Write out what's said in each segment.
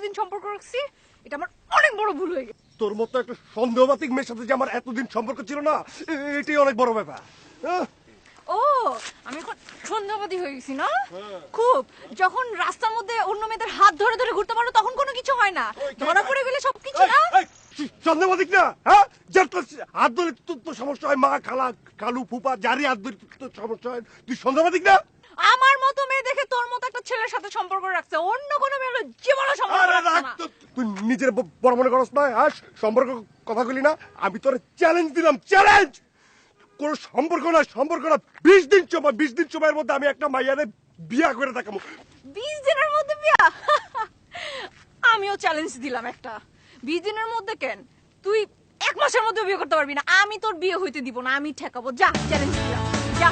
এতদিন সম্পর্ক রাখছি, এটা আমার অনেক বড় ভুল হয়ে গেছে। তোর মতো একটা সন্দেহবাতিক মেয়ের সাথে যে আমার এতদিন সম্পর্ক ছিল না, এটাই অনেক বড় ব্যাপার। ও, আমি এখন সন্দেহবাদী হয়ে গেছি না? খুব। যখন রাস্তার মধ্যে অন্য মেয়েদের হাত ধরে ধরে ঘুরতে পারো তখন কোনো কিছু হয় না, ধরা পড়ে গেলে সবকিছু না। সন্দেহবাতিক না? হ্যাঁ, যার তোর হাত ধরে তোর সমস্যা হয়, মা, খালা, কালু, ফুপা, যারই হাত ধরে তোর সমস্যা হয়, তুই সন্দেহবাতিক না? আমার মতো মেয়ে দেখে তোর মতো একটা ছেলের সাথে সম্পর্ক রাখছে, অন্য কোনো মেয়ে হলে জীবনে সম্পর্ক রাখছে না। তুই নিজের বড় মনে করস না? হ্যাঁ, সম্পর্ক কথা বলি না, আমি তোর চ্যালেঞ্জ দিলাম, চ্যালেঞ্জ। কোন সম্পর্ক না, সম্পর্ক না, 20 দিন সময়, 20 দিন সময়ের মধ্যে আমি একটা মাইয়ারে বিয়া করে দেখাবো। 20 দিনের মধ্যে বিয়া? আমিও চ্যালেঞ্জ দিলাম একটা। 20 দিনের মধ্যে কেন, তুই 1 মাসের মধ্যে বিয়ে করতে পারবি না, আমি তোর বিয়ে হইতে দিব না, আমি ঠেকাবো। যা, চ্যালেঞ্জ দিলাম, যা।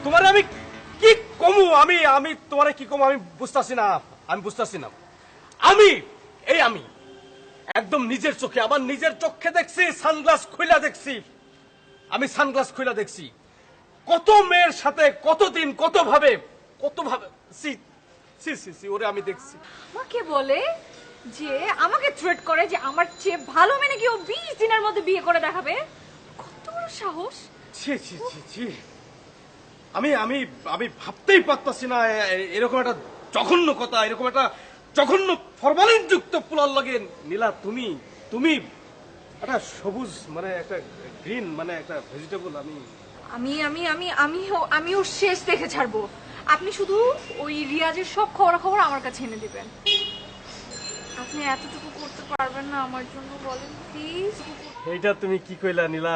তোমারে আমি কি কমু, আমি তোমারে কি কমু আমি বুঝতাছি না, আমি একদম নিজের চোখে, আমার নিজের চোখে দেখছি, সানগ্লাস খুইলা দেখছি, কত মেয়ের সাথে কতদিন কত ভাবে সি সি সি সি ওরে আমি দেখছি। আমাকে বলে যে, আমাকে থ্রেট করে যে আমার চেয়ে ভালো মেয়ে নাকি ও 20 দিনের মধ্যে বিয়ে করে দেখাবে। কত বড় সাহস! ছি ছি ছি ছি, আমি আমি আমি ভাবতেই পারতাছি না এরকম একটা জঘন্য কথা, এরকম একটা জঘন্য ফরমালিন যুক্ত পোলার লাগে। নীলা, তুমি তুমি একটা সবুজ মানে একটা গ্রিন মানে একটা ভেজিটেবল। আমিও শেষ দেখে ছাড়বো। আপনি শুধু ওই রিয়াজের সব খবরাখবর আমার কাছে এনে দিবেন। আপনি এতটুকু করতে পারবেন না আমার জন্য, বলেন প্লিজ। এইটা তুমি কি কইলা নীলা?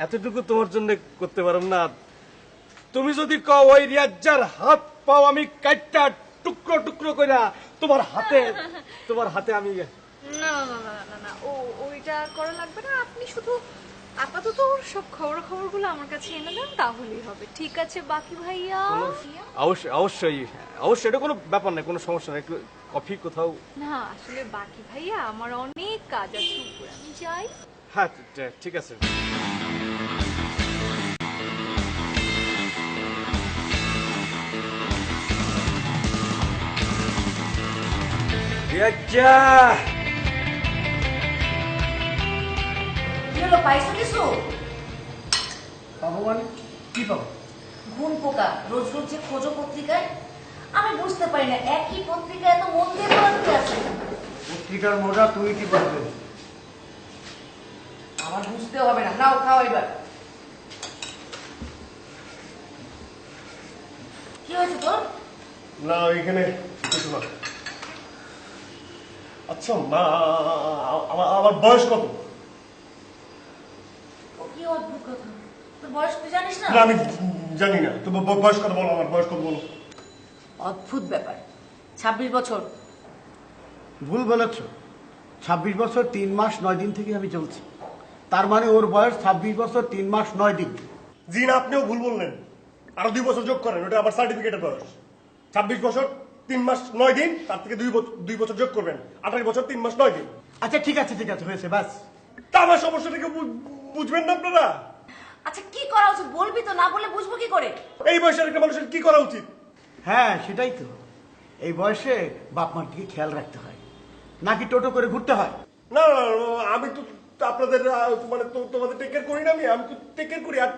এতটুকু তোমার জন্য করতে পারব না? তুমি যদি কও ওই রিয়াজার হাত পাও আমি কাটটা টুকরো টুকরো কইরা তোমার হাতে আমি। না না না না না, ওইটা করা লাগবে না। আপনি শুধু আপাতত ওর সব খবরগুলো আমার কাছে এনে দেন, তাহলেই হবে। ঠিক আছে বাকি ভাইয়া? অবশ্যই অবশ্যই, এটা কোনো ব্যাপার না, কোনো সমস্যা নেই। একটু কফি কোথাও? না আসলে বাকি ভাইয়া, আমার অনেক কাজ আছে উপরে, আমি যাই। হ্যাঁ ঠিক আছে। রিয়াজা, পাইছো কিছু? পাবো মানে কি পাবো? ঘুম পোকা রোজ রোজ যে খোঁজো পত্রিকায়, আমি বুঝতে পারি না একই পত্রিকায় এত মন দিয়ে পড়াতে আছে। পত্রিকার মোড়া তুমি কি পারবে? আমার বুঝতে হবে না, নাও খাও এবার। কি হয়েছে তোর? না, এখানে কিছু না। আচ্ছা মা, আমার বয়স কত? ও কি অদ্ভুত কথা, তোর বয়স তুই জানিস না? না, আমি জানি না। তো বয়স কত বলো, আমার বয়স কত বলো। অদ্ভুত ব্যাপার, 26 বছর। ভুল বলেছ, 26 বছর 3 মাস 9 দিন থেকে আমি চলছি। তার মানে ওর বয়স 26 বছর 3 মাস 9 দিন। জি না, আপনিও ভুল বললেন। আরো 2 বছর যোগ করেন, ওটা আমার সার্টিফিকেটের বয়স। 26 বছর 3 মাস 9 দিন, তার থেকে 2 বছর যোগ করবেন, 28 বছর 3 মাস 9 দিন। আচ্ছা ঠিক আছে হয়েছে, বাস। তা আমার সমস্যাটাকে বুঝবেন না আপনারা? আচ্ছা কি করা উচিত বলবি তো, না বললে বুঝবো কি করে? এই বয়সের একটা মানুষের কি করা উচিত? হ্যাঁ সেটাই তো, এই বয়সে বাপ মার দিকে খেয়াল রাখতে হয়, নাকি টোটো করে ঘুরতে হয়? না না, আমি তো আপনাদের মানে তোমাদের টেক কেয়ার করি না, আমি তো টেক কেয়ার করি। আর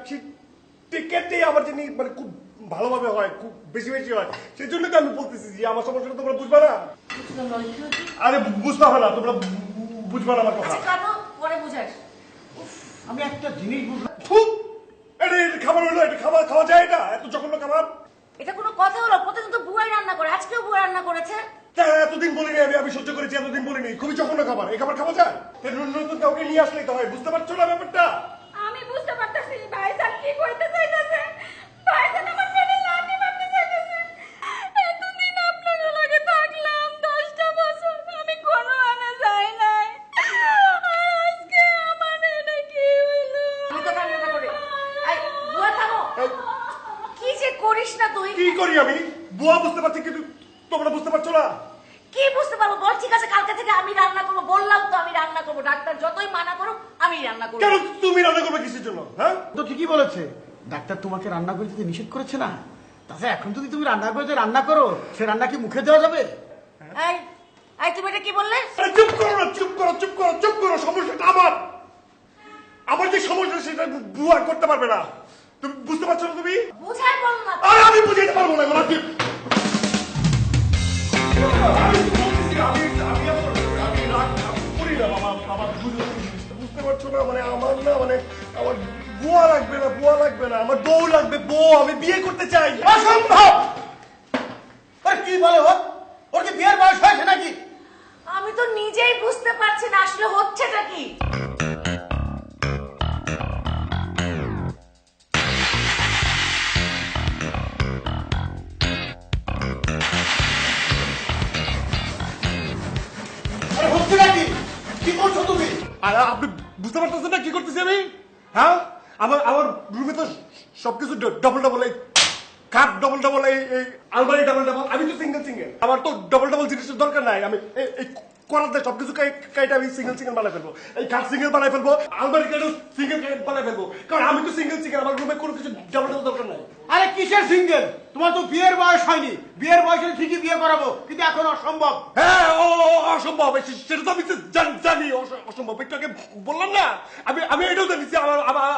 টেক কেয়ারটাই আমার জন্য মানে খুব ভালোভাবে হয়, খুব বেশি বেশি হয়। সেই জন্য তো আমি বলতেছি যে আমার সমস্যাটা তোমরা বুঝবা না। আরে বুঝতে হবে না, তোমরা বুঝবা না আমার কথা। পরে বুঝাস। আমি একটা জিনিস বুঝলাম, এটা খাবার হলো, এটা খাওয়া যায়? এটা এত জঘন্য খাবার। এটা কোনো কথা হলো? প্রতিদিন তো বুয়াই রান্না করে, আজকেও বুয়া রান্না করেছে। এতদিন বলিনি আমি সহ্য করেছি, এতদিন বলিনি। খুবই জঘন্য খাবার, এই খাবার খাওয়া যায়? নতুন কাউকে নিয়ে আসলেই তো হয়, বুঝতে পারছো না ব্যাপারটা? আমি বুঝতে পারতেছি ভাইজান কি কইতে চাইতেছে। ভাইজান আমার পেটে লাথি মারতে চাইতেছে। এতদিন আপনাদের লগে থাকলাম 10টা বছর, আমি কোনো আনে যাই নাই। আর আজকে আমার এটা কি হইলো? তুই তো কান্না করে। এই বুয়া থামো। কি যে করিস না তুই? কি করি আমি? বুয়া বুঝতে পারছি, কিন্তু তোমরা বুঝতে পারছো না। কি বুঝতে পারবো বল? ঠিক আছে, কালকে থেকে আমি রান্না করবো, বললাম তো আমি রান্না করবো। ডাক্তার যতই মানা করুক আমি রান্না করবো। কেন তুমি রান্না করবে কিসের জন্য? হ্যাঁ, তো ঠিকই বলেছে, ডাক্তার তোমাকে রান্না করে দিতে নিষেধ করেছে না? তাছাড়া এখন যদি তুমি রান্না করে যে রান্না করো, সে রান্না কি মুখে দেওয়া যাবে? এই এই তুমি এটা কি বললে? আরে চুপ করো না, চুপ করো, চুপ করো, চুপ করো। সমস্যাটা আমার যে সমস্যা সেটা বুয়া করতে পারবে না। তুমি বুঝতে পারছো না? তুমি বুঝাই বল না। আরে আমি বুঝাইতে পারবো না এগুলো। আমি তো বলতেছি, আমি রাগ করি না বাবা। আমার বুঝতে পারছো না? মানে আমার না, মানে আমার বুয়া লাগবে না, বুয়া লাগবে না, আমার বউ লাগবে, বউ। আমি বিয়ে করতে চাই। অসম্ভব! আরে কি বলে ও? ওর কি বিয়ের বয়স হয়েছে নাকি? আমি তো নিজেই বুঝতে পারছি না আসলে হচ্ছেটা কি। আরে হচ্ছে নাকি? কি করছো তুমি? আর আপনি বুঝতে পারতেছেন না কি করতেছি আমি? হ্যাঁ, আমার রুমে তো সবকিছু ডবল ডবল, এই খাট ডবল ডবল, এই আলমারি ডবল ডবল। আমি তো সিঙ্গেল সিঙ্গেল, আমার তো ডবল ডবল জিনিসের দরকার নাই। আমি এই করাতে সবকিছু কাইটা আমি সিঙ্গেল সিঙ্গেল বানাই ফেলবো। এই খাট সিঙ্গেল বানাই ফেলবো, আলমারি কাইটা সিঙ্গেল বানাই ফেলবো। কারণ আমি তো সিঙ্গেল সিঙ্গেল, আমার রুমে কোনো কিছু ডবল ডবল দরকার নাই। আরে কিসের সিঙ্গেল? তোমার তো বিয়ের বয়স হয়নি। বিয়ের বয়স হলে ঠিকই বিয়ে করাবো, কিন্তু এখন অসম্ভব। হ্যাঁ, অসম্ভব। সেটা তো আমি জানি অসম্ভব। একটু আগে বললাম না, আমি এটাও জানিছি।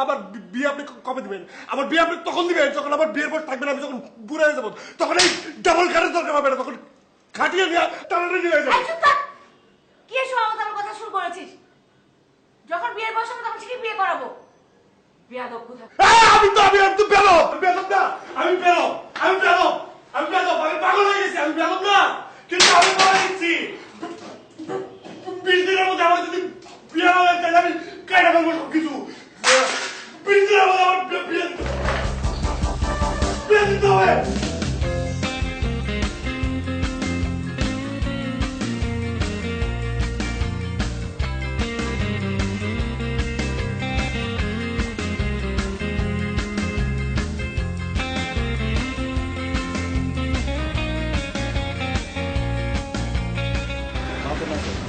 আমার বিয়ে আপনি কবে দিবেন? আমার বিয়ে আপনি তখন দিবেন যখন আমার বিয়ের বয়স থাকবে না, আমি যখন বুড়া হয়ে যাবো। তখন এই ডাবল খাটের দরকার হবে না, তখন খাটিয়ে নিয়ে টানাটানি হয়ে যাবে। এই চুপ থাক। কি এসব আমার কথা শুরু করেছিস? যখন বিয়ের বয়স হবে তখন ঠিকই বিয়ে করাবো। বিয়াদব কোথায়? আমি তো বেরোব না। আমি পাগল হয়ে গেছি। আমি বেরোব না, কিন্তু আমি বলে দিচ্ছি 20 দিনের মধ্যে আমার যদি বিয়ে হয় তাহলে আমি কাইটা ফেলবো সবকিছু। 20 দিনের মধ্যে আমার বিয়ে দিতে হবে।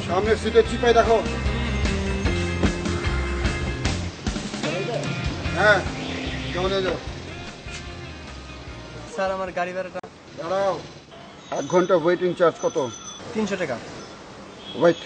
সামনের সিটে চিপাই দেখো। হ্যাঁ, কেমন হয়ে যাও? স্যার আমার গাড়ি ভাড়াটা দাঁড়াও। 1 ঘন্টা ওয়েটিং চার্জ কত? 300 টাকা। ওয়েট।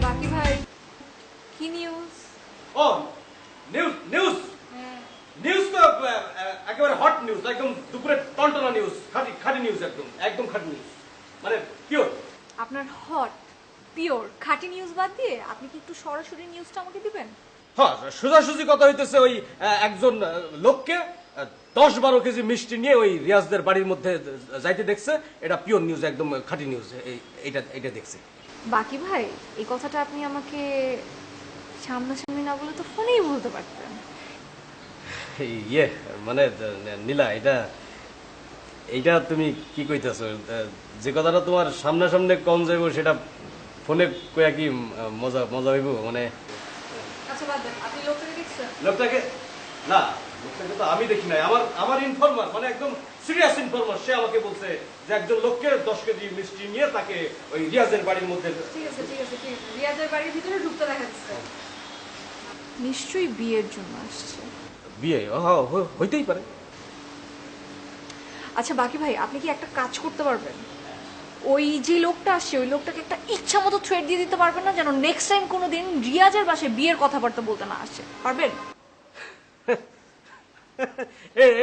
বাকি ভাই কি নিউজ? ও নিউজ নিউজ নিউজ তো একেবারে হট নিউজ, একদম দুপুরে টনটনা নিউজ, খাঁটি নিউজ, একদম খাঁটি নিউজ, মানে পিওর। আপনার হট পিওর খাঁটি নিউজ বাদ দিয়ে আপনি কি একটু সরাসরি নিউজটা আমাকে দিবেন? হ্যাঁ, সোজাসুজি কথা হইতেছে ওই একজন লোককে 10-12 কেজি মিষ্টি নিয়ে ওই রিয়াজদের বাড়ির মধ্যে যাইতে দেখছে। এটা পিওর নিউজ, একদম খাঁটি নিউজ। এটা দেখছে। বাকি ভাই এই কথাটা আপনি আমাকে সামনাসামনি না বলে তো ফোনেই বলতে পারতেন। ইয়ে মানে নীলা, এইটা তুমি কি কইতেছো? যে কথাটা তোমার সামনাসামনি কম যাইব সেটা ফোনে কইয়া কি মজা হইব? মানে আচ্ছা বাদ দেন, আপনি লোকটাকে দেখছেন? লোকটাকে না, লোকটাকে তো আমি দেখি নাই। আমার ইনফরমার, মানে একদম সিরিয়াস ইনফরমার, সে আমাকে বলছে যে একজন লোককে 10 কেজি মিষ্টি নিয়ে তাকে ওই রিয়াজের বাড়ির মধ্যে। ঠিক আছে রিয়াজের বাড়ির ভিতরে ঢুকতে দেখা যাচ্ছে। নিশ্চয়ই বিয়ের জন্য আসছে। বিয়ে হইতেই পারে। আচ্ছা বাকি ভাই আপনি কি একটা কাজ করতে পারবেন? ওই যে লোকটা আসছে ওই লোকটাকে একটা ইচ্ছা মতো থ্রেট দিয়ে দিতে পারবেন না যেন নেক্সট টাইম কোনোদিন রিয়াজের বাসায় বিয়ের কথাবার্তা বলতে না আসে, পারবেন?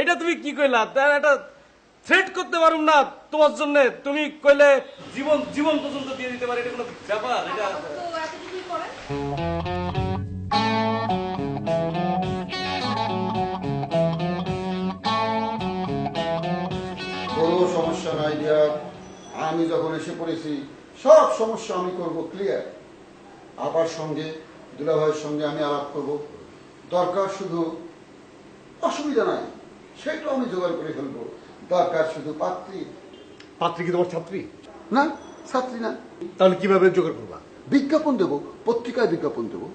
এটা তুমি কি কইলা? তার একটা থ্রেট করতে পারুম না তোমার জন্য? তুমি কইলে জীবন জীবন পর্যন্ত দিয়ে দিতে পারি, এটা কোনো ব্যাপার? এটা তো এতটুকুই করেন। কোনো সমস্যা নাই দিয়া, আমি যখন এসে পড়েছি সব সমস্যা আমি করব ক্লিয়ার। আবার সঙ্গে দুলাভাইয়ের সঙ্গে আমি আলাপ করব, দরকার শুধু অসুবিধা নাই সেটা আমি জোগাড় করে ফেলবো, দরকার শুধু পাত্রী। পাত্রী কি তোমার ছাত্রী? না, ছাত্রী না। তাহলে কিভাবে জোগাড় করবা? বিজ্ঞাপন দেবো, পত্রিকায় বিজ্ঞাপন দেবো,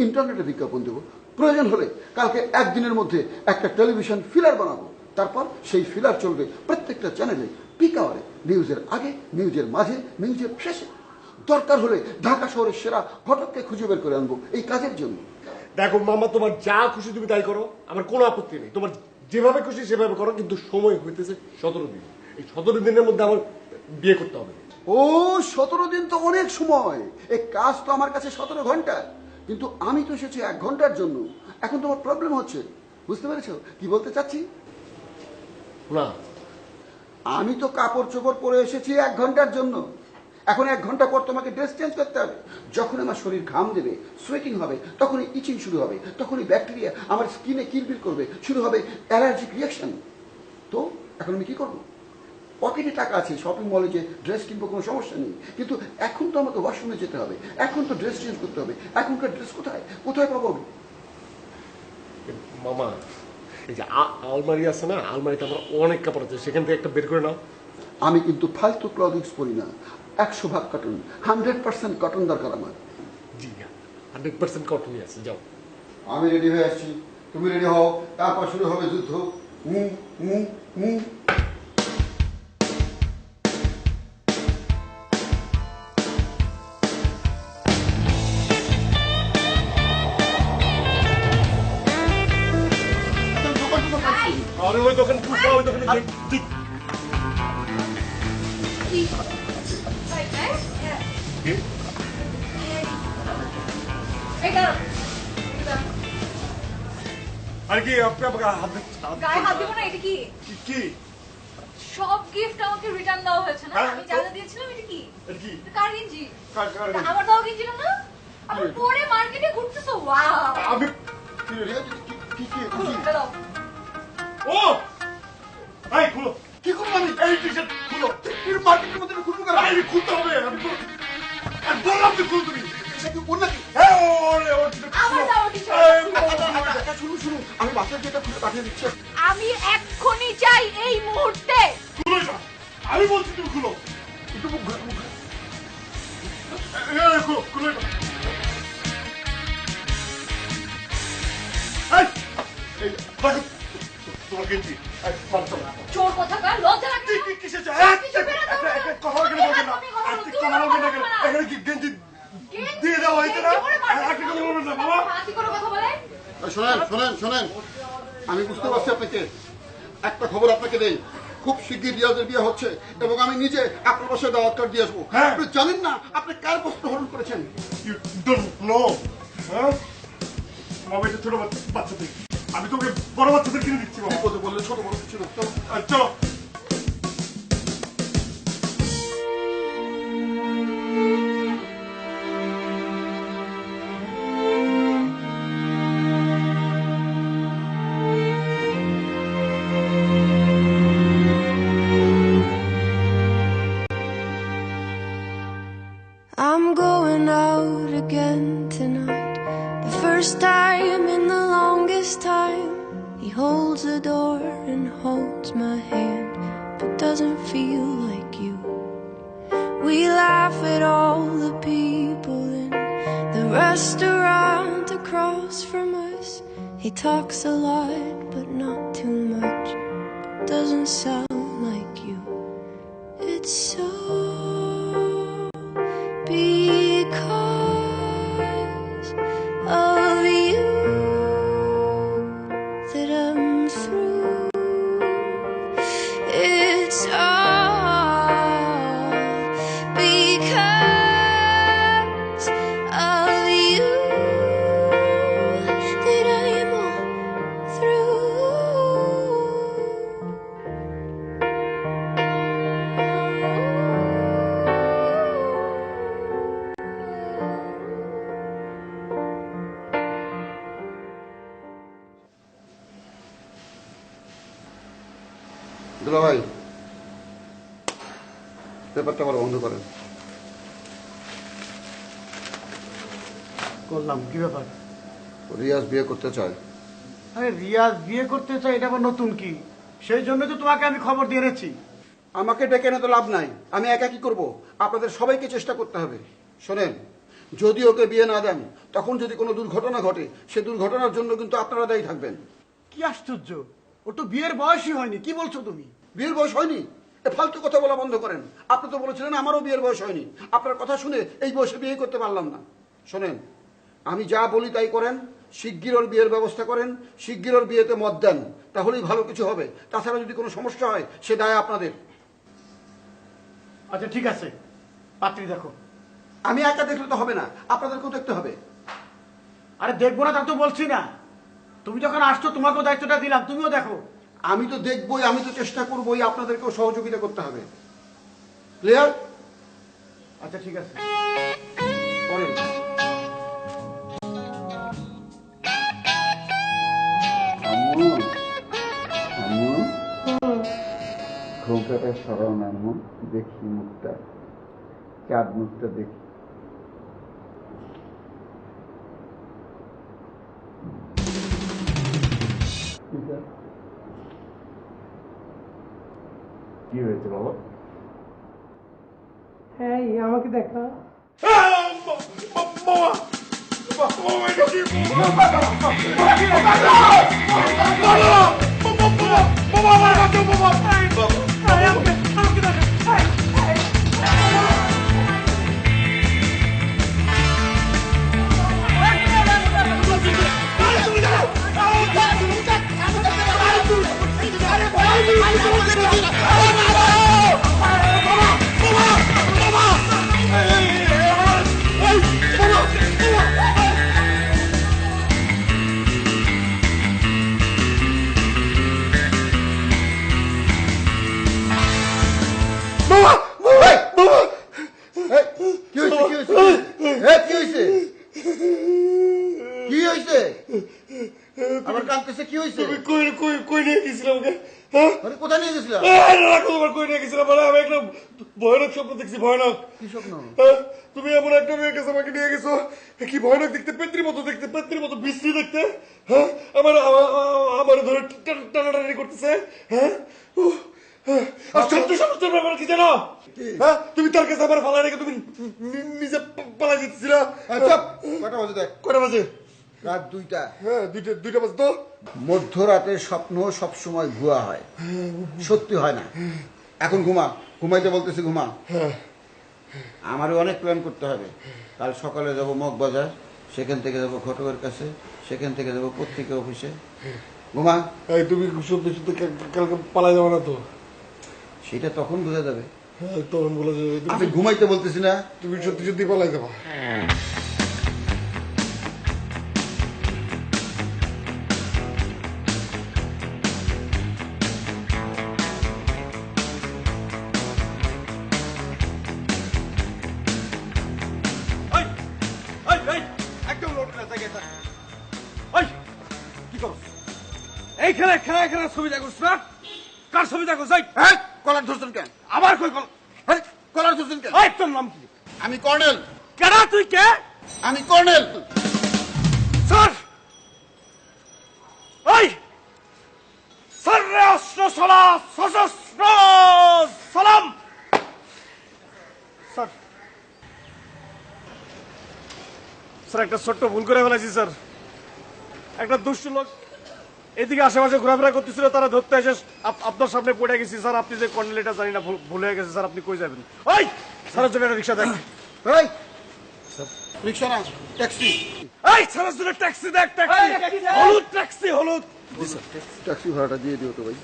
ইন্টারনেটে বিজ্ঞাপন দেবো, প্রয়োজন হলে কালকে একদিনের মধ্যে একটা টেলিভিশন ফিলার বানাবো। তারপর সেই ফিলার চলবে প্রত্যেকটা চ্যানেলে, পিক আওয়ারে, নিউজের আগে, নিউজের মাঝে, নিউজের শেষে। দরকার হলে ঢাকা শহরের সেরা ঘটককে খুঁজে বের করে আনবো এই কাজের জন্য। দেখো মামা, তোমার যা খুশি তুমি তাই করো, আমার কোনো আপত্তি নেই। তোমার যেভাবে খুশি সেভাবে করো, কিন্তু সময় হইতেছে 17 দিন। এই 17 দিনের মধ্যে আমার বিয়ে করতে হবে। ও 17 দিন তো অনেক সময়, এই কাজ তো আমার কাছে 17 ঘন্টা, কিন্তু আমি তো এসেছি 1 ঘন্টার জন্য। এখন তোমার প্রবলেম হচ্ছে, বুঝতে পেরেছো কি বলতে চাচ্ছি? না, আমি তো কাপড় চোপড় পরে এসেছি 1 ঘন্টার জন্য। এখন 1 ঘন্টা পর তোমাকে ড্রেস চেঞ্জ করতে হবে। যখন আমার শরীর ঘাম দেবে, সোয়েটিং হবে, তখনই ইচিং শুরু হবে, তখনই ব্যাকটেরিয়া আমার স্কিনে কিলবিল করবে, শুরু হবে অ্যালার্জিক রিয়াকশন। তো এখন আমি কি করবো? পকেটে টাকা আছে, শপিং মলে যে ড্রেস কিনবো কোনো সমস্যা নেই, কিন্তু এখন তো আমাকে ওয়াশরুমে যেতে হবে, এখন তো ড্রেস চেঞ্জ করতে হবে। এখনকার ড্রেস কোথায় কোথায় পাবো আমি? মামা, এই যে আলমারি আছে না, আলমারিতে আমার অনেক কাপড় আছে, সেখান থেকে একটা বের করে নাও। আমি কিন্তু ফালতু ক্লদিংস পরি না, 100% কটন, 100% কটন দরকার আমার। জি, 100% কটনই আছে, যাও। আমি রেডি হয়ে আসছি, তুমি রেডি হও, তারপর শুরু হবে যুদ্ধ। আরে ওই দোকান ওই দোকানে আর কি আপনি আমাকে গায়ে হাত দিব না, এটা কি? কি সব গিফট আমাকে রিটার্ন দেওয়া হয়েছে না? হ্যাঁ, আমি যা যা দিয়েছিলাম এটা কি? এটা কি? এটা কার গেঞ্জি? কার এটা আমার দেওয়া গেঞ্জি না? আমার পরে মার্কেটে ঘুরতেছো, ওয়াও! আমি এটা দাও। ও এই খুলো, কি করবো আমি? এই টি-শার্ট খুলো। এর মার্কেটের মধ্যে আমি খুলবো কেন? আমি খুলতে হবে, আমি বললাম যে খুলো তুমি। এটা কি বল নাকি? হ্যাঁ, ওরে ওর আমার দাও টি-শার্ট। শুনুন, আমি বাসায় যেটা খুলে পাঠিয়ে দিচ্ছি। আমি এক্ষুনি চাই, এই মুহূর্তে। খুলো এটা, আমি বলছি তুমি খুলো। একটু মুখ ঘুরে, মুখ ঘুরে। খুলো খুলো এটা। এই দেখো তোমার গেঞ্জি। চোর কোথাকার, লজ্জা লাগে না? কিসের চাই? কিছু বেরো দাও না। কথা বলবেন না, তুমি কথা বলো, তুমি কথা বলবেন না কেন? কথা বলো না। এখানে কি গেঞ্জি দিয়ে দেওয়া হয়েছে না? একটা কথা বলবেন না বাবা। হাসি করে কথা বলে। শোনেন, আমি বুঝতে পারছি আপনাকে। একটা খবর আপনাকে দেই, খুব শিগগির রিয়াজের বিয়ে হচ্ছে এবং আমি নিজে আপনার বাসায় দাওয়াত কার্ড দিয়ে আসবো। হ্যাঁ। আপনি জানেন না আপনি কার বস্ত্র হরণ করেছেন? You don't know, হ্যাঁ? মামা এটা ছোট বাচ্চাদের, আমি তোকে বড় বাচ্চাদের কিনে দিচ্ছি বাবা। বিপদে বললে ছোট বড় কিছু না। চলো। চলো। I'm going out again tonight. The first time in the longest time. He holds the door and holds my hand, but doesn't feel like you. We laugh at all the people in the restaurant across from us. He talks a lot, but not too much. But doesn't sound like you. It's so because of you that I'm through. It's all দুলা ভাই, ব্যাপারটা আবার বন্ধ করেন। করলাম, কি ব্যাপার? রিয়াজ বিয়ে করতে চায়। আরে রিয়াজ বিয়ে করতে চাই, এটা আবার নতুন কি? সেই জন্য তো তোমাকে আমি খবর দিয়ে এনেছি। আমাকে ডেকে এনে তো লাভ নাই, আমি একা কি করব? আপনাদের সবাইকে চেষ্টা করতে হবে। শোনেন, যদি ওকে বিয়ে না দেন, তখন যদি কোনো দুর্ঘটনা ঘটে, সে দুর্ঘটনার জন্য কিন্তু আপনারা দায়ী থাকবেন। কি আশ্চর্য, ও তো বিয়ের বয়সই হয়নি, কি বলছো তুমি? বিয়ের বয়স হয়নি? এ ফালতু কথা বলা বন্ধ করেন। আপনি তো বলেছিলেন আমারও বিয়ের বয়স হয়নি। আপনার কথা শুনে এই বয়সে বিয়ে করতে পারলাম না। শোনেন, আমি যা বলি তাই করেন, শিগগির ওর বিয়ের ব্যবস্থা করেন, শিগগির ওর বিয়েতে মত দেন, তাহলেই ভালো কিছু হবে। তাছাড়া যদি কোনো সমস্যা হয়, সে দায় আপনাদের। আচ্ছা ঠিক আছে, পাত্রী দেখো। আমি একা দেখলে তো হবে না, আপনাদেরকেও দেখতে হবে। আরে দেখবো না তা তো বলছি না, তুমি যখন আসছো তোমাকেও দায়িত্বটা দিলাম, তুমিও দেখো। আমি তো দেখবই, আমি তো চেষ্টা করবোই, আপনাদেরকেও সহযোগিতা করতে হবে। ক্লিয়ার? আচ্ছা ঠিক আছে। করেন। আম্মু, আম্মু, ঘোমটাটা সরাও না আম্মু, দেখি মুখটা, চাঁদ মুখটা দেখি। কি হয়েছে বাবা? হ্যাঁ আমাকে দেখা। কি হয়েছে? কি হয়েছে? কি হয়েছে? আমার কাঁদতেছে, কি হয়েছে? কই নিয়ে গেছিলাম ওকে? হ্যাঁ, আরে কোথায় নিয়ে গেছিলাম? কই নিয়ে গেছিলাম? মানে আমি একটা ভয়ানক স্বপ্ন দেখছি, ভয়ানক। কি স্বপ্ন? হ্যাঁ, তুমি এমন একটা মেয়ের কাছে আমাকে নিয়ে গেছো, কি ভয়ানক দেখতে, পেত্রীর মতো দেখতে, পেত্রীর মতো বিশ্রী দেখতে। হ্যাঁ, আমার ধরে টানাটানি করতেছে। হ্যাঁ, আর সবচেয়ে সমস্যার ব্যাপার কি জানো? হ্যাঁ, তুমি তার কাছে আমার ফালাই রেখে তুমি নিজে পালাই যেতেছিলা। আচ্ছা, কটা বাজে দেখ? কটা বাজে? রাত 2টা। হ্যাঁ, দুইটা বাজে তো। মধ্যরাতের স্বপ্ন সবসময় ভুয়া হয়, সত্যি হয় না। এখন ঘুমা, ঘুমাইতে বলতেছি ঘুমা। আমারও অনেক প্ল্যান করতে হবে। কাল সকালে যাবো মগবাজার, সেখান থেকে যাবো ঘটকের কাছে, সেখান থেকে যাবো পত্রিকা অফিসে। ঘুমা। এই তুমি সত্যি সত্যি কালকে পালাই যাবে না তো? সেটা তখন বোঝা যাবে। হ্যাঁ, তখন বলা যাবে। আমি ঘুমাইতে বলতেছি না। তুমি সত্যি সত্যি পালাই যাবা। একদম লোটে না জায়গায় থাক। ওই কি করো? এইখানে খেলা খেলা ছবি দেখোস না? কার ছবি দেখোস? হ্যাঁ, কলার ধরছেন কেন? আবার কই কল? আরে, কলার ধরছেন কেন? ওই তোর নাম কি? আমি কর্নেল। কেডা তুই কে? আমি কর্নেল। স্যার! ওই! স্যার রে অস্ত্র সলা সশস্ত্র সালাম! স্যার, স্যার একটা ছোট্ট ভুল করে ফেলেছি স্যার। একটা দুষ্ট লোক এদিকে আশেপাশে ঘোরাফেরা করতেছিল, তারা ধরতে এসে আপনার সামনে পড়ে গেছি স্যার। আপনি যে কর্নেল এটা জানি না, ভুল হয়ে গেছে স্যার। আপনি কই যাবেন? ওই স্যারের জন্য একটা রিক্সা দেখ। এই, রিক্সা না, ট্যাক্সি। এই স্যারের জন্য ট্যাক্সি দেখ, ট্যাক্সি হলুদ, ট্যাক্সি হলুদ। ট্যাক্সি ভাড়াটা দিয়ে দিও তো ভাই।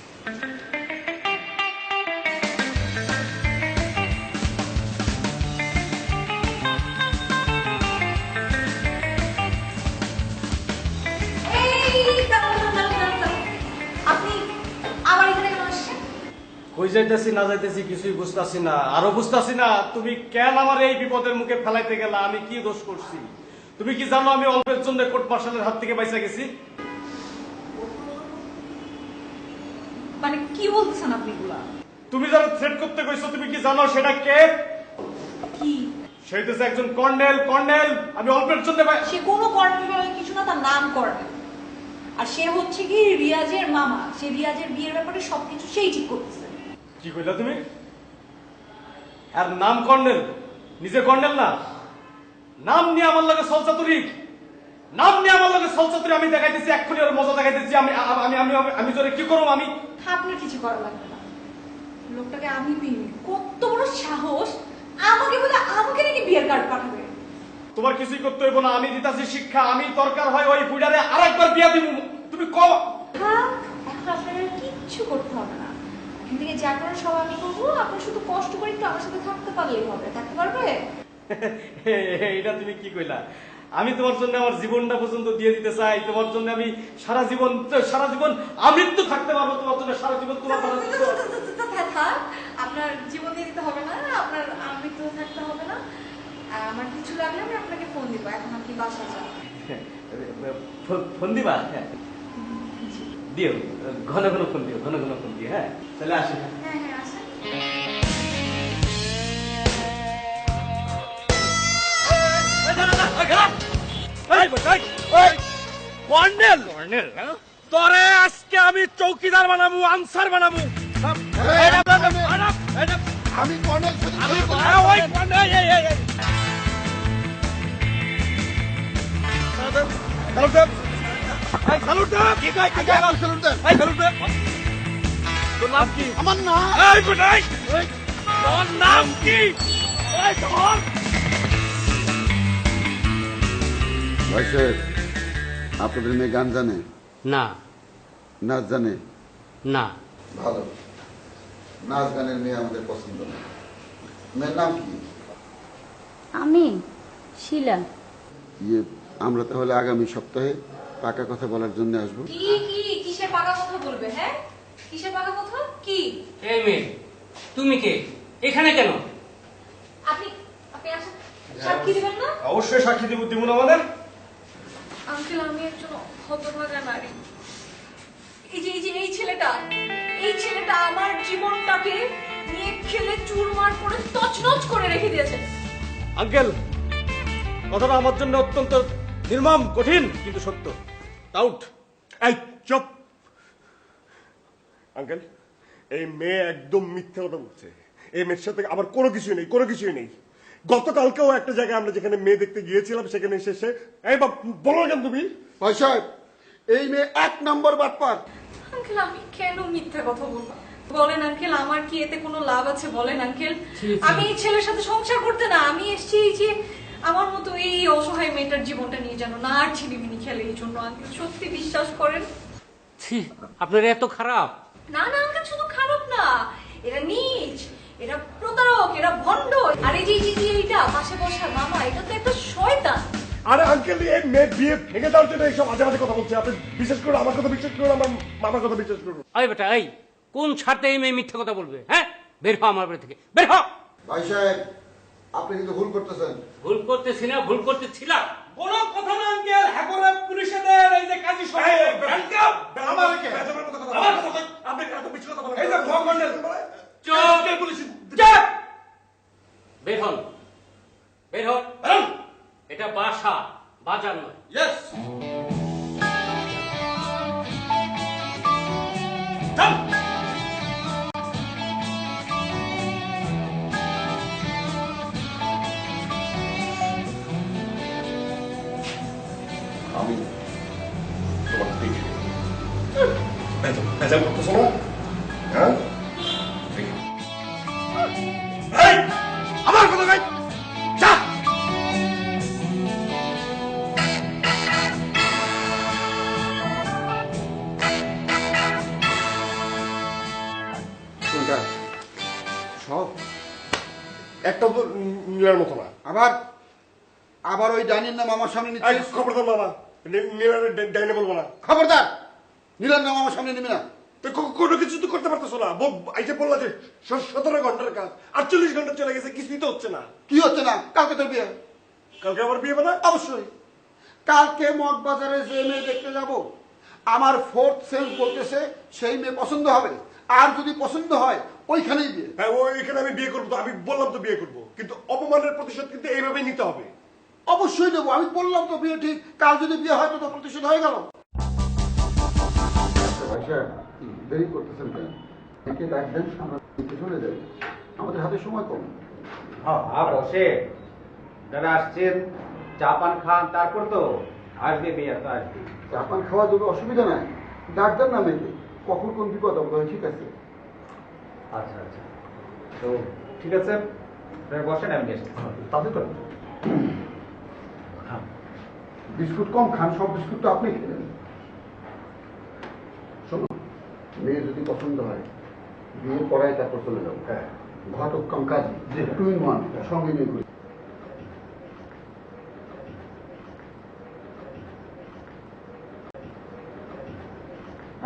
আপনি আবার এখানে কেন আসছেন? কই যাইতেছি না যাইতেছি কিছুই বুঝতাছি না, আরো বুঝতাছি না তুমি কেন আমার এই বিপদের মুখে ফেলাইতে গেলা। আমি কি দোষ করছি? তুমি কি জানো আমি অল্পের জন্য কোর্ট মার্শালের হাত থেকে বাইসা গেছি? মানে কি বলতেছেন আপনি এগুলা? তুমি যারা থ্রেট করতে কইছো তুমি কি জানো সেটা কে? কি? সেইটা একজন কর্নেল। কর্নেল আমি অল্পের জন্য সে কোনো কর্নেল কিছু না, তার নাম কর্নেল। আর সে হচ্ছে কি রিয়াজের মামা, সে রিয়াজের বিয়ের ব্যাপারে সবকিছু সেই ঠিক করতেছে। কি কইলা তুমি? আর নাম কর্নেল, নিজে কর্নেল না। নাম নিয়ে আমার লগে সলচাতুরি, নাম নিয়ে আমার লগে সলচাতুরি আমি দেখাইতেছি, এক্ষুনি ওর মজা দেখাইতেছি। আমি আমি আমি আমি তোরে কি করব? আমি আপনার কিছু করা লাগবে না, লোকটাকে আমি বিয়ে। কত বড় সাহস আমাকে বলে আমাকে নাকি বিয়ের কার্ড পাঠাবে? তোমার কিছুই করতে হইব না, আমি দিতাছি শিক্ষা। আমি দরকার হয় ওই বুড়ারে আরেকবার বিয়া দিব। তুমি কও থাক, এখন আপনার কিচ্ছু করতে হবে না। এখান থেকে যা করার সব আমি করবো, আপনার শুধু কষ্ট করে একটু আমার সাথে থাকতে পারলেই হবে। থাকতে পারবে? এটা তুমি কি কইলা? আমি তোমার জন্য আমার জীবনটা পর্যন্ত দিয়ে দিতে চাই। তোমার জন্য আমি সারা জীবন আমৃত্যু থাকতে পারবো তোমার জন্য, সারা জীবন তোমার কথা থাক, আপনার জীবন দিয়ে দিতে হবে না, আপনার আমৃত্যু থাকতে হবে না। আর আমার কিছু লাগলে আমি আপনাকে ফোন দিব। এখন আপনি বাসা যান। ফোন দিবা? দিও, ঘন ঘন ফোন দিও, ঘন ঘন ফোন দিও। হ্যাঁ, তাহলে আসি। হ্যাঁ হ্যাঁ, আসেন। কর্নেল, তোরে আজকে আমি চৌকিদার বানাবো, আনসার বানাবো। আমি কর্নেল তোর নাম কি? আমার না তোর নাম কি? ভাই সাহেব, আপনাদের মেয়ে গান জানে, না নাচ জানে? না ভালো, নাচ গানের মেয়ে আমাদের পছন্দ না। মেয়ের নাম কি? আমি শিলা। ইয়ে, আমরা তাহলে আগামী সপ্তাহে পাকা কথা বলার জন্য আসবো। কি কি কিসের পাকা কথা বলবে? হ্যাঁ, কিসের পাকা কথা? কি? এই মেয়ে, তুমি কে? এখানে কেন? আপনি আপনি আসেন, সাক্ষী দিবেন না? অবশ্যই সাক্ষী দিব। দিব না মানে? আঙ্কেল, আমি একজন হতভাগা নারী। এই ছেলেটা আমার জীবনটাকে নিয়ে খেলে চুরমার করে তছনছ করে রেখে দিয়েছে। আঙ্কেল, কথাটা আমার জন্য অত্যন্ত নির্মম, কঠিন, কিন্তু সত্য। আউট। এই চুপ! আঙ্কেল, এই মেয়ে একদম মিথ্যা কথা বলছে। এই মেয়ের সাথে আমার কোনো কিছুই নেই। গতকালকেও একটা জায়গায় আমরা যেখানে মেয়ে দেখতে গিয়েছিলাম সেখানে এসে এই বাপ বলো কেন তুমি? ভাই সাহেব, এই মেয়ে 1 নম্বর বাটপার। আঙ্কেল, আমি কেন মিথ্যা কথা বলবো? বলেন আঙ্কেল, আমার কি এতে কোনো লাভ আছে? বলেন আঙ্কেল, আমি এই ছেলের সাথে সংসার করতে না, আমি এসেছি এই যে আমার মতো এই অসহায় মেয়েটার জীবনটা নিয়ে যেন না আর ছিনিমিনি খেলে, এই জন্য। আঙ্কেল, সত্যি বিশ্বাস করেন। ছি, আপনার এত খারাপ? না না আঙ্কেল, শুধু খারাপ না, এরা নীচ, এরা প্রতারক, এরা ভণ্ড। আর এই যে এইটা পাশে বসা মামা, এটা তো একটা শয়তান। আরে আঙ্কেল, এই মেয়ে বিয়ে ভেঙে দেওয়ার জন্য এইসব আজে বাজে কথা বলছে। আপনি বিশ্বাস করুন, আমার কথা বিশ্বাস করুন, আমার মামার কথা বিশ্বাস করুন। এই বেটা, এই কোন ছাড়তে এই মেয়ে মিথ্যা কথা বলবে? হ্যাঁ, বের হ আমার বাড়ি থেকে, বের হ। ভাই সাহেব, আপনি কিন্তু ভুল করতেছেন। ভুল করতেছি না, ভুল করতেছিলাম। কোনো কথা না আঙ্কেল। হ্যাঁ করে পুলিশে দেন, এই যে কাজী সাহেব। আমার কথা আপনি এত বেশি কথা বলেন। এই যে কর্নেল চুপ! পুলিশ চুপ! বের হন, বের হন। এটা বাসা, বাজার নয়। ইয়েস। আমি তোমাকে দেখে ভেজাল করতেছো না? হ্যাঁ, আমার কথা ভাই, যা। কোনটা? সব একটা তো নীলার মতো না। আবার ওই ডাইনির নাম আমার সামনে এই, নিচ্ছিস? খবরদার মামা, নীলার ডাইনে বলবো না। খবরদার, নীলার নাম আমার সামনে নিবি না। তো কোনো কিছু তো করতে পারতেছো না। আইসে বললা যে 17 ঘন্টার কাজ, 48 ঘন্টা চলে গেছে, কিছুই তো হচ্ছে না। কি হচ্ছে না? কালকে তোর বিয়ে। কালকে আবার বিয়ে বানা? অবশ্যই। কালকে মগবাজারে যে মেয়ে দেখতে যাব, আমার 4th সেন্স বলতেছে সেই মেয়ে পছন্দ হবে। আর যদি পছন্দ হয় ওইখানেই বিয়ে। হ্যাঁ এখানে আমি বিয়ে করবো, তো আমি বললাম তো বিয়ে করবো, কিন্তু অপমানের প্রতিশোধ কিন্তু এইভাবেই নিতে হবে। অবশ্যই দেবো, আমি বললাম তো বিয়ে ঠিক, কাল যদি বিয়ে হয় তো প্রতিশোধ হয়ে গেল। ভাই সাহেব দেরি করতেছেন কেন? একে ডাকবেন, আমরা চলে যাই, আমাদের হাতে সময় কম। বসে যারা আসছেন চা পান খান, তারপর তো আসবে বিয়ে, তো আসবে। চা পান খাওয়া যাবে, অসুবিধা নাই, ডাক্তার নামে কখন কোন বিপদ হবে, ঠিক আছে? আচ্ছা আচ্ছা, তো ঠিক আছে, আপনারা বসেন, আমি আসছি। তাতে তো বিস্কুট কম খান, সব বিস্কুট তো আপনি খেলেন। শোনো, মেয়ে যদি পছন্দ হয় বিয়ে করাই তারপর চলে যাবো। হ্যাঁ, ঘটক কম কাজ, টু ইন ওয়ান, সঙ্গে নিয়ে ঘুরি।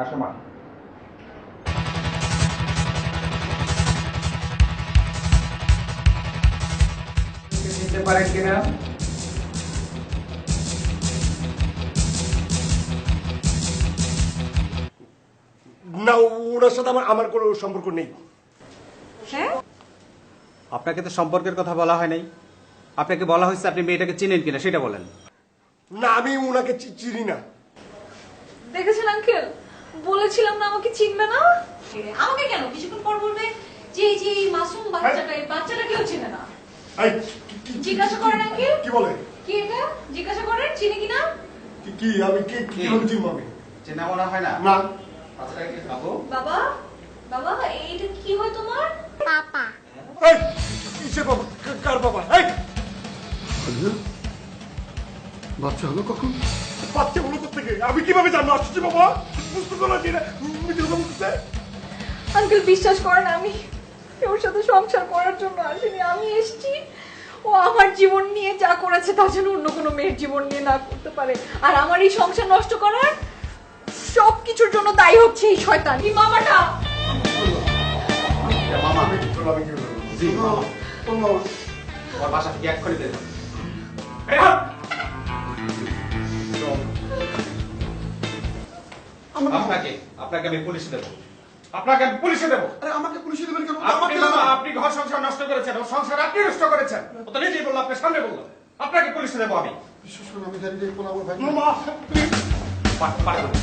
আসো মা। দিতে পারেন কিনা? না, ওনার সাথে আমার কোনো সম্পর্ক নেই। হ্যাঁ, আপনাকে তো সম্পর্কের কথা বলা হয় নাই, আপনাকে বলা হয়েছে আপনি মেয়েটাকে চিনেন কিনা সেটা বলেন। না, আমি ওনাকে চিনি না। দেখেছেন আঙ্কেল, বলেছিলাম না আমাকে চিনবে না। আমাকে কেন কিছুক্ষণ পর বলবে যে এই যে এই মাসুম বাচ্চাটা, এই বাচ্চাটা কেউ চিনে না। এই, জিজ্ঞাসা করেন আঙ্কেল, কি বলে? কি এটা জিজ্ঞাসা করেন চিনি কিনা। কি আমি কিভাবে চিনবো আমি? চেনা মনে হয় না? না। আচ্ছা, কি খাবো? বাবা, বাবা এইটা কি হয় তোমার? পাপা। এই, কিসের বাবা? কার বাবা? এই, বাচ্চা হলো কখন? বাচ্চা হলো কোথেকে? আমি কিভাবে জানবো? আসছি বাবা, বুঝতে পারলাম যে এটা মিথ্যে কথা বলতেছে। আঙ্কেল বিশ্বাস করেন, আমি ওর সাথে সংসার করার জন্য আসিনি। আমি এসেছি ও আমার জীবন নিয়ে যা করেছে তা যেন অন্য কোনো মেয়ের জীবন নিয়ে না করতে পারে। আর আমার এই সংসার নষ্ট করার সবকিছুর জন্য দায়ী হচ্ছে এই শয়তান, এই মামাটা। মামা, আমি কি করলাম? জি মামা, তোমার বাসা থেকে এক্ষুনি বের হন। আপনাকে আমি পুলিশে দেবো, আপনাকে আমি পুলিশে দেবো। আরে আমাকে পুলিশে দেবেন কেন? আপনি মামা, আপনি ঘর সংসার নষ্ট করেছেন, ও সংসার আপনি নষ্ট করেছেন। ও তো নিজেই বললো, আপনার সামনে বললো, আপনাকে পুলিশে দেবো আমি। বিশেষ করে আমি জানি যে পোলাবো ভাই। মামা, প্লিজ। পারবো না।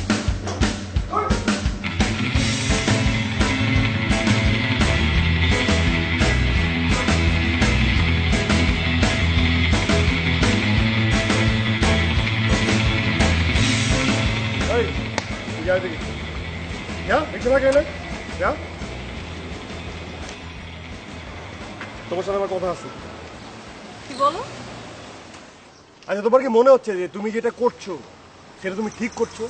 এই, যা দেখি। যা, দেখতে না কেন? যা। তোমার সাথে আমার কথা আছে। কি বলো? আচ্ছা, তোমার কি মনে হচ্ছে যে তুমি যেটা করছো সেটা তুমি ঠিক করছো?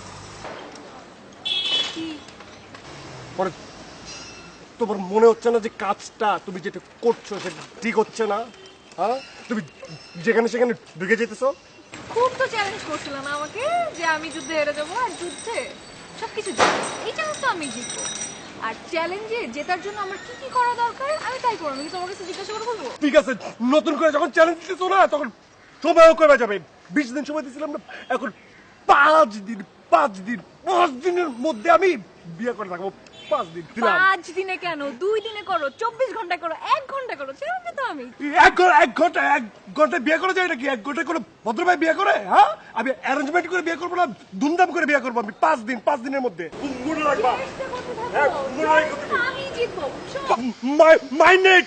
পরে তোমার মনে হচ্ছে না যে কাজটা তুমি যেটা করছো সেটা ঠিক হচ্ছে না? হ্যাঁ, তুমি যেখানে সেখানে ঢুকে যেতেছো। খুব তো চ্যালেঞ্জ করছিলাম আমাকে যে আমি যুদ্ধে হেরে যাবো, আর যুদ্ধে সবকিছু জিতবো। এই চ্যালেঞ্জ তো আমি জিতবো। আর চ্যালেঞ্জে জেতার জন্য আমার কি কি করা দরকার আমি তাই করবো। আমি কি তোমার কাছে জিজ্ঞাসা করে বলবো? ঠিক আছে, নতুন করে যখন চ্যালেঞ্জ দিতেছো না তখন সময়ও কমে যাবে। 20 দিন সময় দিয়েছিলাম না, এখন 5 দিন। 5 দিনের মধ্যে আমি বিয়ে করে থাকবো। 5 দিন দিলাম। 5 দিনে কেন, 2 দিনে করো, 24 ঘন্টায় করো, 1 ঘন্টায় করো, চ্যালেঞ্জ তো আমি। এক ঘন্টায় বিয়ে করা যায় নাকি? 1 ঘন্টায় কোনো ভদ্রভাবে বিয়ে করে? হ্যাঁ, আমি অ্যারেঞ্জমেন্ট করে বিয়ে করবো না, ধুমধাম করে বিয়ে করবো আমি। 5 দিনের মধ্যে। মনে রাখবা। চেষ্টা করতে থাকো। হ্যাঁ, মনে রাখো তুমি। আমি জিতবো, বুঝছো? মাইন্ডেড।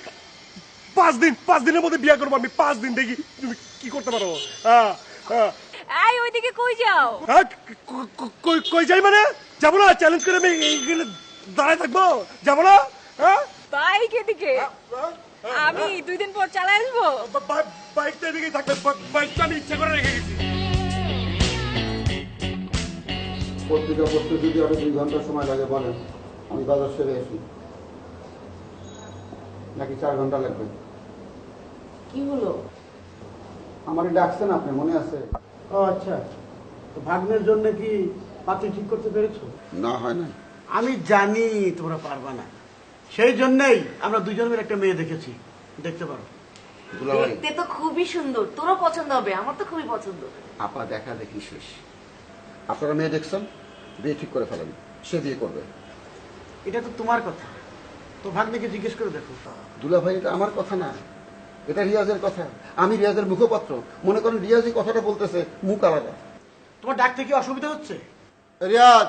5 দিনের মধ্যে বিয়ে করবো আমি। 5 দিন, দেখি তুমি কি করতে পারো। হ্যাঁ, হ্যাঁ। এই ওইদিকে কই যাও? হ্যাঁ, কই যাই মানে? যাবো না? চ্যালেঞ্জ করে আমি এইখানে দাঁড়ায় থাকবো? যাবো না? হ্যাঁ, বাইক এদিকে। আমি 2 দিন পর চালায় আসবো। বাইকটা এদিকেই থাকবে। বাইকটা আমি ইচ্ছা করে রেখে গেছি। পত্রিকা পড়তে যদি আরো 2 ঘন্টা সময় লাগে বলেন, আমি বাজার সেরে আসি। নাকি 4 ঘন্টা লাগবে? কি হলো? আমারে ডাকছেন আপনি, মনে আছে? ও আচ্ছা, তো ভাগ্নের জন্য কি পাত্রী ঠিক করতে পেরেছো? না, হয় না। আমি জানি তোমরা পারবা না, সেই জন্যই আমরা দুজন মিলে একটা মেয়ে দেখেছি, দেখতে পারো। দুলাভাই, দেখতে তো খুবই সুন্দর, তোরও পছন্দ হবে, আমার তো খুবই পছন্দ। আপা দেখা দেখি শেষ। আপনারা মেয়ে দেখছেন, বিয়ে ঠিক করে ফেলেন, সে বিয়ে করবে। এটা তো তোমার কথা, তো ভাগ্নিকে জিজ্ঞেস করে দেখো। দুলা ভাই, এটা আমার কথা না, এটা রিয়াজের কথা। আমি রিয়াজের মুখপাত্র। মনে করেন রিয়াজ এই কথাটা বলতেছে, মুখ আলাদা। তোমার ডাকতে কি অসুবিধা হচ্ছে? রিয়াজ,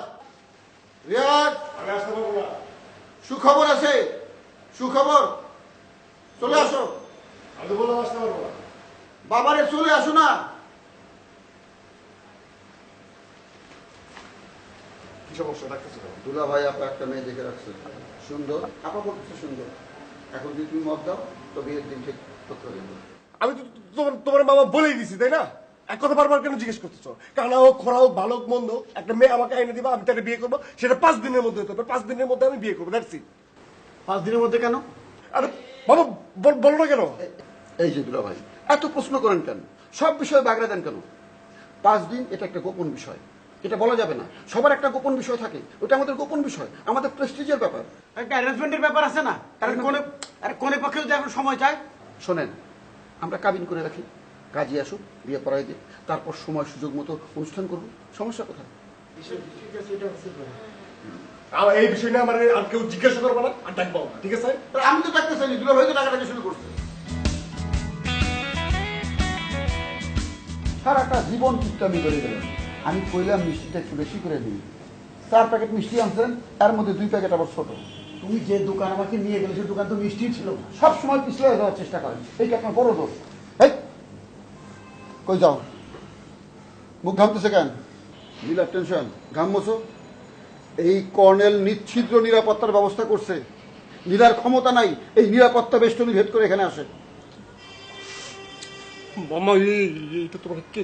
রিয়াজ, আমি আসতে পারবো না। সুখবর আছে, সুখবর। চলে আসো। আমি তো বললাম আসতে পারবো না। বাবারে চলে আসো না। কি সমস্যা ডাকতেছো কেন? দুলা ভাই আপা একটা মেয়ে দেখে রাখছে, সুন্দর। আপা বলতেছে সুন্দর। এখন যদি তুমি মত দাও তো বিয়ের দিন ঠিক করতে দেবো। আমি তো তোমার মামা বলেই দিছি, তাই না? এক কথা বারবার কেন জিজ্ঞেস করতেছো? কানা হোক, খরা হোক, ভালো হোক, মন্দ হোক, একটা মেয়ে আমাকে এনে দিবা, আমি তাকে বিয়ে করবো। সেটা 5 দিনের মধ্যে হতে হবে। 5 দিনের মধ্যে আমি বিয়ে করবো, দ্যাটস ইট। 5 দিনের মধ্যে কেন? আরে বাবা, বলো না কেন? এই যে দুলা ভাই, এত প্রশ্ন করেন কেন? সব বিষয়ে বাগড়া দেন কেন? 5 দিন এটা একটা গোপন বিষয়, এটা বলা যাবে না। সবার একটা গোপন বিষয় থাকে, ওটা আমাদের গোপন বিষয়, আমাদের প্রেস্টিজের ব্যাপার। একটা অ্যারেঞ্জমেন্টের ব্যাপার আছে না? কারণ কোনে পক্ষে যদি এখন সময় চায়। শোনেন, আমরা কাবিন করে রাখি, কাজী আসুক, বিয়ে পড়াই দিই, তারপর সময় সুযোগ মতো অনুষ্ঠান করবো। সমস্যা কোথায়? আমার এই বিষয় নিয়ে আমার আর কেউ জিজ্ঞাসা করবো না, আর ডাকবো না, ঠিক আছে? আমি তো ডাকতে চাইনি, দুলা ভাই তো ডাকাটাকে শুরু করছে। সারাটা জীবন কিপটামি করে গেলেন। আমি কইলাম মিষ্টিটা একটু বেশি করে দিই, 4 প্যাকেট মিষ্টি আনছেন, এর মধ্যে 2 প্যাকেট আবার ছোট। তুমি যে দোকান আমাকে নিয়ে গেলে সেই দোকান তো মিষ্টি ছিল না। সব সময় পিছলে যাওয়ার চেষ্টা করেন, এইটা আপনার বড় দোষ। এই কই যাও, মুখ ঘামতেছে কেন? নীলার টেনশন, ঘাম মোছো। এই কর্নেল নিচ্ছিদ্র নিরাপত্তার ব্যবস্থা করছে। নীলার ক্ষমতা নাই এই নিরাপত্তা বেষ্টনী ভেদ করে এখানে আসে। মামা, এটা তোমাকে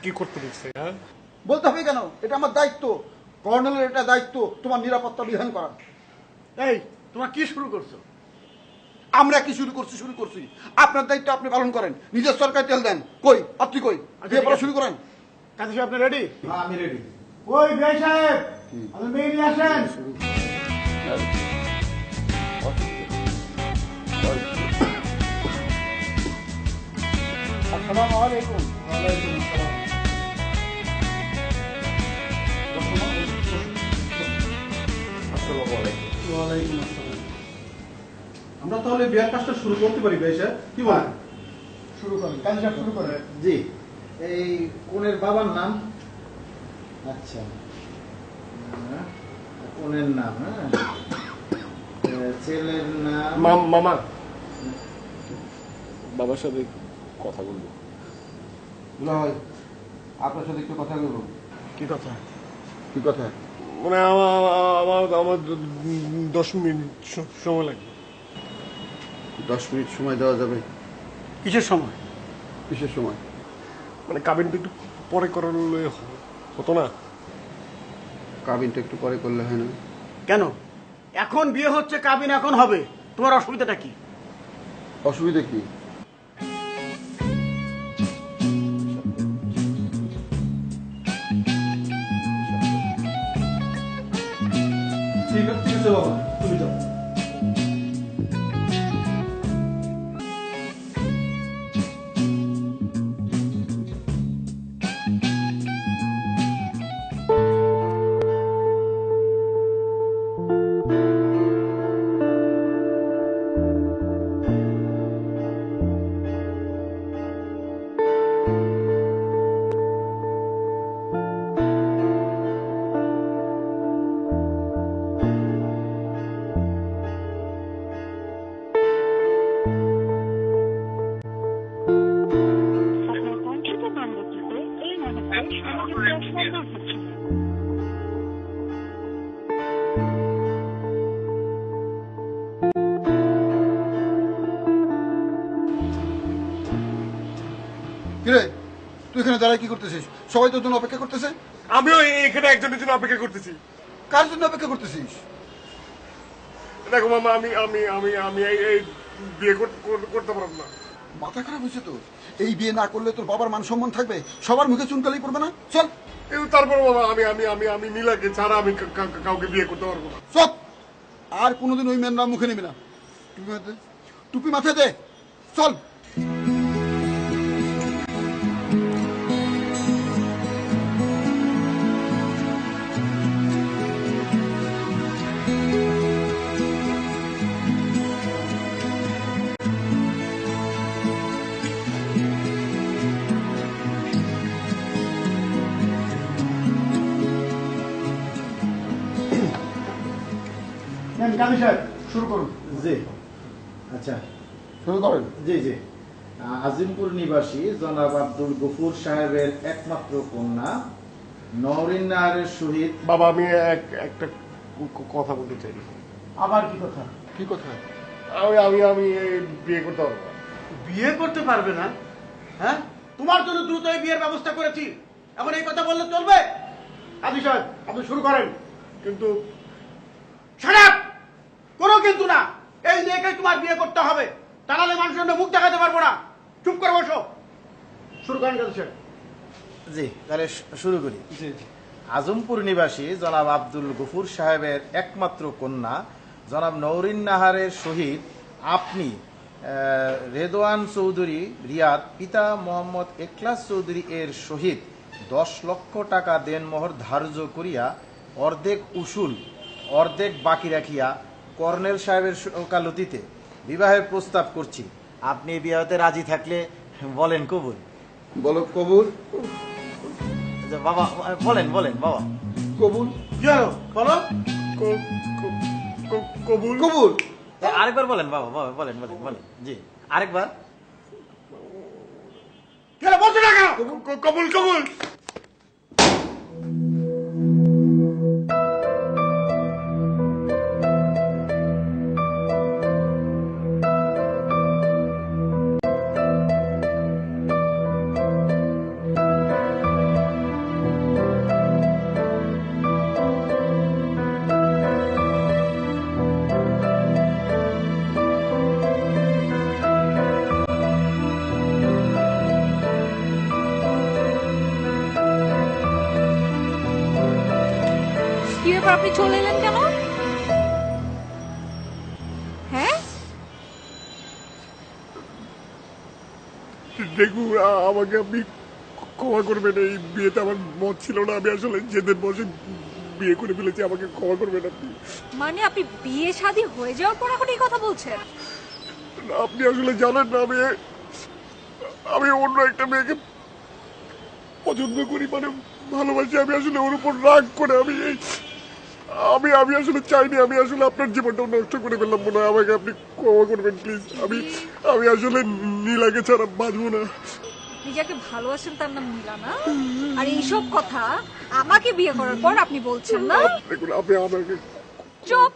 কি করতে বলছে? হ্যাঁ, বলতে হবে কেন? এটা আমার দায়িত্ব, কর্নেলের এটা দায়িত্ব তোমার নিরাপত্তা বিধান করা। এই তোমরা কি শুরু করছো? আমরা কি শুরু করছি। আপনার দায়িত্ব আপনি পালন করেন, নিজের সরকার তেল দেন। কই আপনি কই বিয়ে পড়া শুরু করেন? কাজী সাহেব, আপনি রেডি? হ্যাঁ, আমি রেডি। ওই বিআই সাহেব, আপনি মেয়ে নিয়ে আসেন। আসসালামু আলাইকুম। ওয়ালাইকুম আসসালাম। আমরা তাহলে বিয়ার কাজটা শুরু করতে পারি ভাই সাহেব, কি বলেন? শুরু করেন, কাজী সাহেব শুরু করেন। জি, এই কনের বাবার নাম? আচ্ছা, কনের নাম, হ্যাঁ। ছেলের নাম? মামা, বাবার সাথে কথা বলবো। দুলা ভাই, আপনার সাথে একটু কথা বলবো। কি কথা? কি কথা? মানে আমার 10 মিনিট সময় লাগবে। 10 মিনিট সময় দেওয়া যাবে? কিসের সময়? কিসের সময়? মানে কাবিনটা একটু পরে করলে হতো না? কাবিনটা একটু পরে করলে হয় না? কেন? এখন বিয়ে হচ্ছে, কাবিন এখন হবে, তোমার অসুবিধাটা কি? অসুবিধা কি? ঠিক আছে বাবা, তুমি যাও। কিরে, তুই এখানে দাঁড়ায় কি করতেছিস? সবাই তোর জন্য অপেক্ষা করতেছে। আমিও এখানে একজনের জন্য অপেক্ষা করতেছি। কার জন্য অপেক্ষা করতেছিস? দেখো মামা, আমি আমি আমি আমি এই বিয়ে করতে পারবো না। মাথা খারাপ হয়েছে তো? এই বিয়ে না করলে তোর বাবার মান সম্মান থাকবে? সবার মুখে চুনকালি পড়বে না? চল। কিন্তু তারপর মামা, আমি আমি আমি আমি নীলাকে ছাড়া আমি কাউকে বিয়ে করতে পারবো না। চল, আর কোনোদিন ওই মেয়ের নাম মুখে নিবি না। টুপি মাথায় দে, চল। কাজী সাহেব শুরু করুন। জি আচ্ছা শুরু করেন। জি জি আজিমপুর নিবাসী জনাব আব্দুল গফুর সাহেবের একমাত্র কন্যা নওরিন নাহারের সহিত। বাবা আমি একটা কথা বলতে চাই। আবার কি কথা? কি কথা? আমি আমি বিয়ে করতে পারবো না। বিয়ে করতে পারবে না? হ্যাঁ, তোমার জন্য দ্রুত এই বিয়ের ব্যবস্থা করেছি, এখন এই কথা বললে চলবে? কাজী সাহেব আপনি শুরু করেন। কিন্তু শাট আপ! কোনো কিন্তু না, এই মেয়েকে তোমার বিয়ে করতে হবে, তা নাহলে মানুষের সামনে মুখ দেখাতে পারবো না। চুপ করে বসো। শুরু করেন কাজী সাহেব। জি তাহলে শুরু করি। আজমপুর নিবাসী জনাব আব্দুল গফুর সাহেবের একমাত্র কন্যা জনাব নওরিন নাহারের সহিত আপনি রেদওয়ান চৌধুরী রিয়াদ পিতা মোহাম্মদ এখলাস চৌধুরী এর সহিত 10 লক্ষ টাকা দেনমোহর ধার্য করিয়া অর্ধেক উসুল অর্ধেক বাকি রাখিয়া কর্নেল সাহেবের ওকালতিতে বিবাহের প্রস্তাব করছি। আপনি বিবাহতে রাজি থাকলে বলেন কবুল। বলো কবুল। বাবা বলেন বলেন বাবা। কবুল। কি হলো বলো? কবুল। কবুল। আরেকবার বলেন বাবা, বাবা বলেন বলেন বলেন। জি আরেকবার। কি হলো বলছো না কেন? কবুল কবুল। কি ব্যাপার, আপনি চলে এলেন কেন? হ্যাঁ, দেখুন আমাকে আপনি ক্ষমা করবেন, এই বিয়েতে আমার মত ছিল না, আমি আসলে যেদের বসে বিয়ে করে ফেলেছি, আমাকে ক্ষমা করবেন আপনি। মানে আপনি বিয়ে শাদী হয়ে যাওয়ার পর এখন এই কথা বলছেন? আপনি আসলে জানেন না আমি অন্য একটা মেয়েকে পছন্দ করি, মানে ভালোবাসি। আমি আসলে ওর উপর রাগ করে আমি আসলে চাইনি, আমি আসলে আপনার জীবনটা নষ্ট করে ফেললাম মনে হয়, আমাকে আপনি ক্ষমা করবেন প্লিজ। আমি আসলে নীলাকে ছাড়া বাঁচবো না। আপনি যাকে ভালোবাসেন তার নাম নীলা না? আর এইসব কথা আমাকে বিয়ে করার পর আপনি বলছেন না? দেখুন আপনি আমাকে চুপ!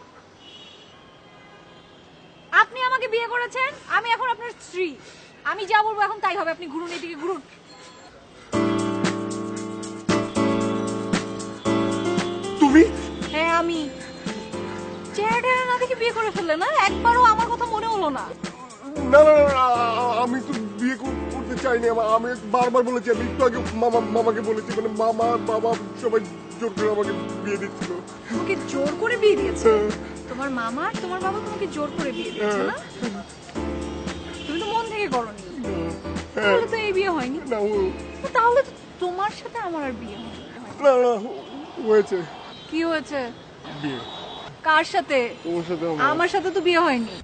আপনি আমাকে বিয়ে করেছেন, আমি এখন আপনার স্ত্রী, আমি যা বলবো এখন তাই হবে। আপনি ঘুরুন, এদিকে ঘুরুন। তুমি? হ্যাঁ আমি। চেহারা না দেখে বিয়ে করে ফেললে না? একবারও আমার কথা মনে হলো না? না না না, আমি তো বিয়ে করতে চাইনি। আমি বারবার বলেছি, আমি একটু আগে মামাকে বলেছি, মানে মামা বাবা সবাই জোর করে আমাকে বিয়ে দিচ্ছিল। তোমাকে জোর করে বিয়ে দিয়েছে? তোমার মামা আর তোমার বাবা তোমাকে জোর করে বিয়ে দিয়েছে না? তুমি তো মন থেকে করনি, তাহলে তো এই বিয়ে হয়নি। তাহলে তো তোমার সাথে আমার আর বিয়ে হয়নি। না না হয়েছে। কি হয়েছে? বিয়ে। কার সাথে? ওর সাথে আমার সাথে তো বিয়ে হয়নি।